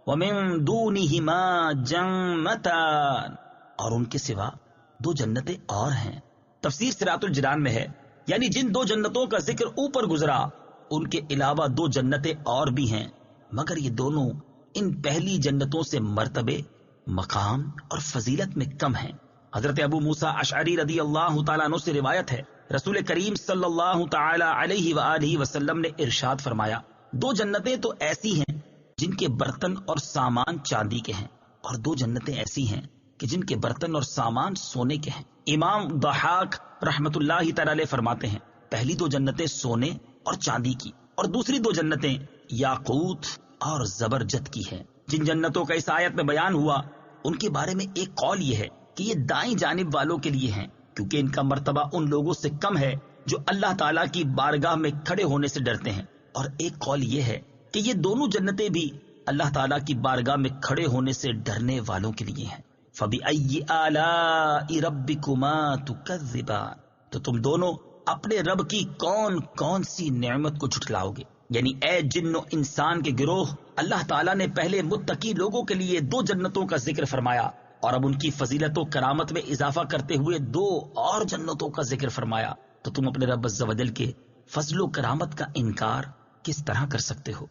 وَمِن دُونِهِمَا جَنَّتَانِ، اور ان کے سوا دو جنتیں اور ہیں۔ تفسیر صراط الجنان میں ہے، یعنی جن دو جنتوں کا ذکر اوپر گزرا ان کے علاوہ دو جنتیں اور بھی ہیں، مگر یہ دونوں ان پہلی جنتوں سے مرتبے، مقام اور فضیلت میں کم ہیں۔ حضرت ابو موسیٰ اشعری رضی اللہ تعالیٰ عنہ سے روایت ہے، رسول کریم صلی اللہ تعالی علیہ وآلہ وسلم نے ارشاد فرمایا، دو جنتیں تو ایسی ہیں جن کے برتن اور سامان چاندی کے ہیں، اور دو جنتیں ایسی ہیں کہ جن کے برتن اور سامان سونے کے ہیں۔ امام ضحاک رحمت اللہ تعالی علیہ فرماتے ہیں، پہلی دو جنتیں سونے اور چاندی کی، اور دوسری دو جنتیں یاقوت اور زبرجد کی ہیں۔ جن جنتوں کا اس آیت میں بیان ہوا ان کے بارے میں ایک قول یہ ہے کہ یہ دائیں جانب والوں کے لیے ہیں، کیونکہ ان کا مرتبہ ان لوگوں سے کم ہے جو اللہ تعالیٰ کی بارگاہ میں کھڑے ہونے سے ڈرتے ہیں، اور ایک قول یہ ہے کہ یہ دونوں جنتیں بھی اللہ تعالیٰ کی بارگاہ میں کھڑے ہونے سے ڈرنے والوں کے لیے ہیں۔ فَبِأَيِّ آلَاءِ رَبِّكُمَا تُكَذِّبَانِ، تو تم دونوں اپنے رب کی کون کون سی نعمت کو جھٹلاؤ گے؟ یعنی اے جن و انسان کے گروہ، اللہ تعالیٰ نے پہلے متقی لوگوں کے لیے دو جنتوں کا ذکر فرمایا، اور اب ان کی فضیلت و کرامت میں اضافہ کرتے ہوئے دو اور جنتوں کا ذکر فرمایا، تو تم اپنے رب عز و جل کے فضل و کرامت کا انکار کس طرح کر سکتے ہو؟